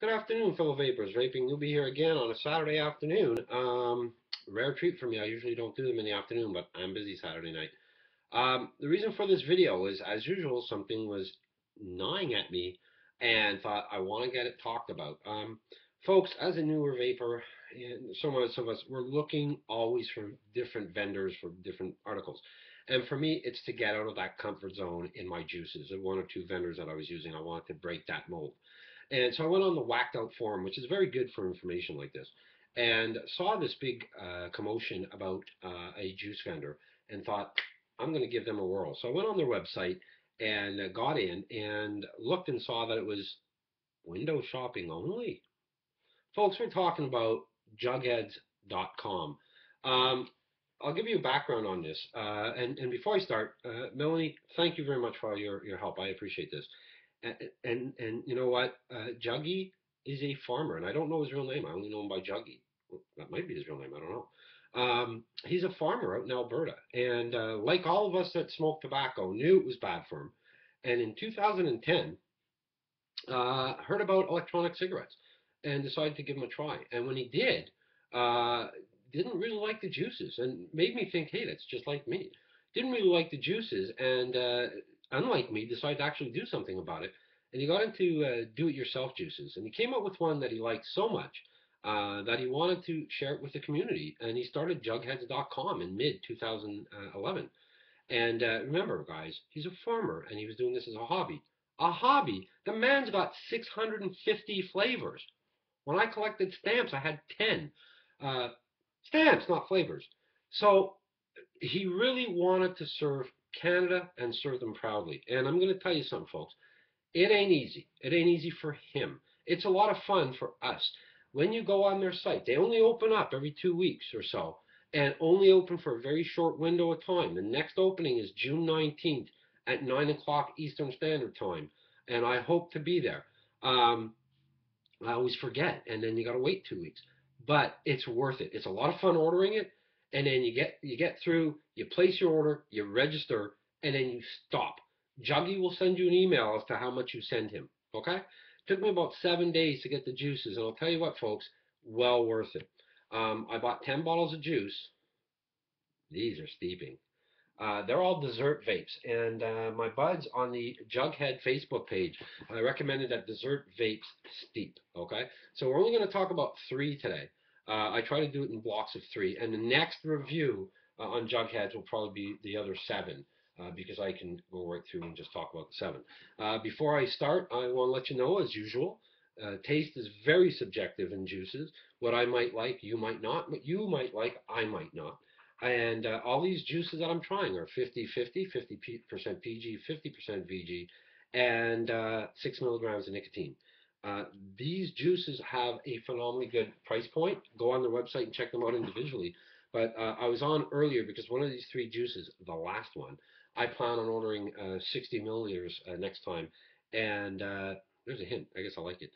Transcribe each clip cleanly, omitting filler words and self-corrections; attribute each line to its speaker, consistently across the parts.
Speaker 1: Good afternoon, fellow vapors. Vaping Newbie here again on a Saturday afternoon. Rare treat for me. I usually don't do them in the afternoon, but I'm busy Saturday night. The reason for this video is, as usual, something was gnawing at me and thought I want to get it talked about. Folks, as a newer vapor, and some of us, we're looking always for different vendors for different articles. And for me, it's to get out of that comfort zone in my juices. The one or two vendors that I was using, I wanted to break that mold. And so I went on the Whacked Out forum, which is very good for information like this, and saw this big commotion about a juice vendor and thought, I'm going to give them a whirl. So I went on their website and got in and looked and saw that it was window shopping only. Folks, we're talking about jugheads.com. Um, I'll give you a background on this. And before I start, Melanie, thank you very much for all your help. I appreciate this. And you know what? Juggy is a farmer, and I don't know his real name. I only know him by Juggy. Well, that might be his real name. I don't know. He's a farmer out in Alberta, and like all of us that smoke tobacco, knew it was bad for him. And in 2010, heard about electronic cigarettes and decided to give them a try. And when he did, uh, didn't really like the juices and made me think, hey, that's just like me. Didn't really like the juices and unlike me, decided to actually do something about it. And he got into do-it-yourself juices. And he came up with one that he liked so much that he wanted to share it with the community. And he started jugheads.com in mid 2011. And remember, guys, he's a farmer and he was doing this as a hobby. A hobby? The man's got 650 flavors. When I collected stamps, I had 10. Uh, Stamps, not flavors. So he really wanted to serve Canada and serve them proudly. And I'm going to tell you something, folks. It ain't easy. It ain't easy for him. It's a lot of fun for us. When you go on their site, they only open up every 2 weeks or so, and only open for a very short window of time. The next opening is June 19th at 9 o'clock Eastern Standard Time, and I hope to be there. Um, I always forget, and then you got to wait 2 weeks. But it's worth it. It's a lot of fun ordering it, and then you get through, you place your order, you register, and then you stop. Juggy will send you an email as to how much you send him. Okay? Took me about 7 days to get the juices, and I'll tell you what, folks, well worth it. I bought 10 bottles of juice. These are steeping. They're all dessert vapes, and my buds on the Jughead Facebook page, I recommended that dessert vapes steep. Okay, so we're only going to talk about three today. I try to do it in blocks of three, and the next review on Jugheads will probably be the other seven. Because I can go right through and just talk about the seven. Before I start, I want to let you know, as usual, taste is very subjective in juices. What I might like, you might not. What you might like, I might not. And all these juices that I'm trying are 50-50, 50% PG, 50% VG, and 6 milligrams of nicotine. Uh, these juices have a phenomenally good price point. Go on their website and check them out individually. But I was on earlier because one of these three juices, the last one, I plan on ordering 60 milliliters next time. And there's a hint. I guess I like it.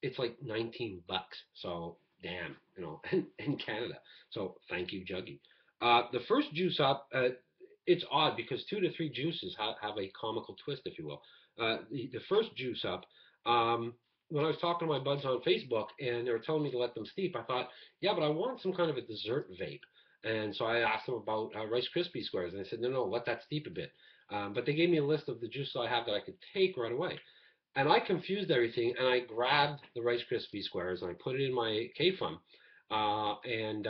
Speaker 1: It's like 19 bucks. So damn, in Canada. So thank you, Juggy. The first juice up, it's odd because two to three juices have a comical twist, if you will. The first juice up, when I was talking to my buds on Facebook and they were telling me to let them steep, I thought, yeah, but I want some kind of a dessert vape. And so I asked them about Rice Krispie squares, and they said, no, let that steep a bit. But they gave me a list of the juices I have that I could take right away. And I confused everything, and I grabbed the Rice Krispie squares and I put it in my K-Fun, and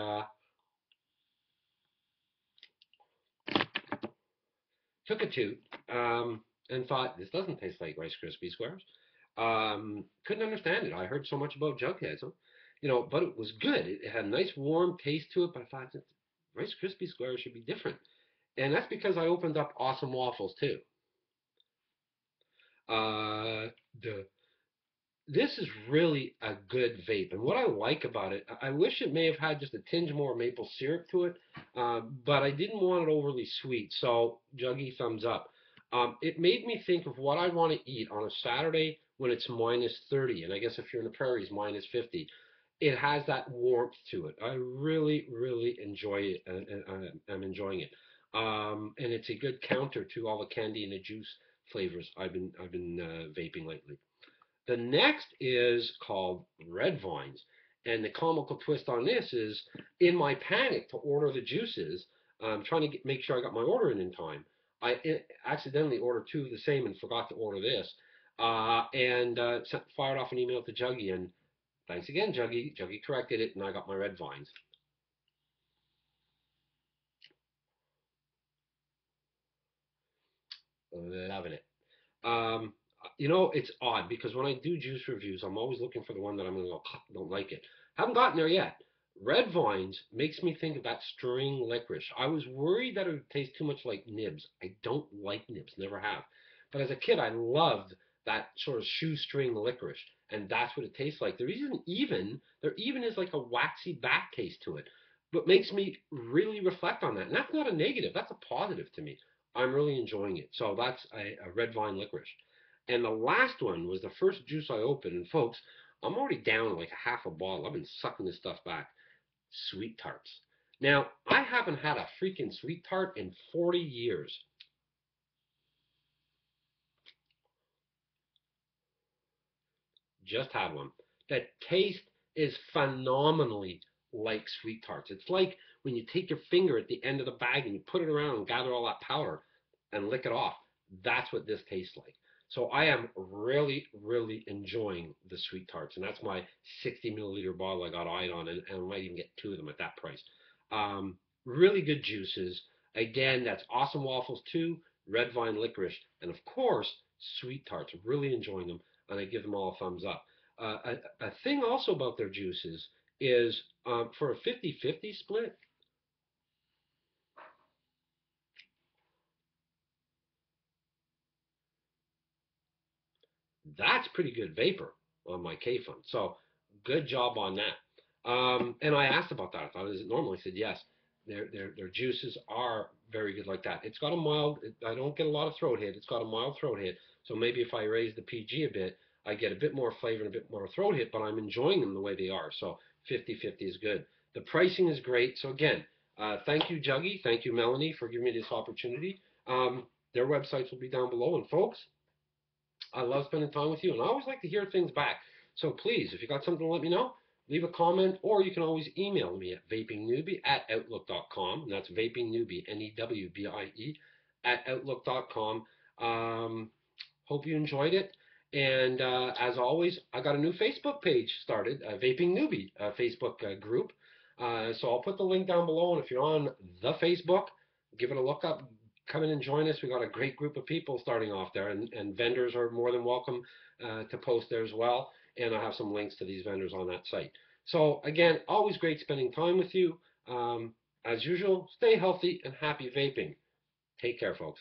Speaker 1: took a toot, and thought this doesn't taste like Rice Krispie squares. Couldn't understand it. I heard so much about Jugheads, but it was good. It had a nice warm taste to it. But I thought Rice Krispie squares should be different, and that's because I opened up Awesome Waffles too. Uh, the This is really a good vape, and what I like about it, I wish it may have had just a tinge more maple syrup to it, but I didn't want it overly sweet, so Juggy thumbs up. It made me think of what I want to eat on a Saturday when it's minus 30, and I guess if you're in the prairies, minus 50. It has that warmth to it. I really, really enjoy it, and I'm enjoying it. And it's a good counter to all the candy and the juice flavors I've been vaping lately. The next is called red vines. And the comical twist on this is in my panic to order the juices, trying to make sure I got my order in time. I accidentally ordered two of the same and forgot to order this. And fired off an email to Juggy, and thanks again, Juggy. Juggy corrected it, and I got my red vines. Loving it. Um, it's odd because when I do juice reviews, I'm always looking for the one that I'm going to go, don't like it. Haven't gotten there yet. Red Vines makes me think of that string licorice. I was worried that it would taste too much like nibs. I don't like nibs, never have. But as a kid, I loved that sort of shoestring licorice, and that's what it tastes like. There even is like a waxy back taste to it, but makes me really reflect on that. And that's not a negative, that's a positive to me. I'm really enjoying it. So that's a red vine licorice. And the last one was the first juice I opened. And folks, I'm already down like a half a bottle. I've been sucking this stuff back. Sweet tarts. Now, I haven't had a freaking sweet tart in 40 years. Just had one. The taste is phenomenally like sweet tarts. It's like when you take your finger at the end of the bag and you put it around and gather all that powder and lick it off. That's what this tastes like. So I am really, really enjoying the sweet tarts, and that's my 60 milliliter bottle I got eyed on, and I might even get two of them at that price. Really good juices. Again, that's Awesome Waffles 2, Red Vine Licorice, and of course, sweet tarts. Really enjoying them, and I give them all a thumbs up. A thing also about their juices is for a 50-50 split, that's pretty good vapor on my K fund. So good job on that. And I asked about that. I thought, is it normal? He said, yes. Their juices are very good like that. It's got a mild, I don't get a lot of throat hit. It's got a mild throat hit. So maybe if I raise the PG a bit, I get a bit more flavor and a bit more throat hit, but I'm enjoying them the way they are. So 50-50 is good. The pricing is great. So again, thank you, Juggy. Thank you, Melanie, for giving me this opportunity. Their websites will be down below. And folks, I love spending time with you, and I always like to hear things back. So please, if you got something to let me know, leave a comment, or you can always email me at vapingnewbie@outlook.com, and that's vapingnewbie, Newbie, at outlook.com. Hope you enjoyed it. And as always, I got a new Facebook page started, Vaping Newbie Facebook group. So I'll put the link down below, and if you're on the Facebook, give it a look up. Come in and join us. We got a great group of people starting off there, and vendors are more than welcome to post there as well. And I'll have some links to these vendors on that site. So again, always great spending time with you. As usual, stay healthy and happy vaping. Take care, folks.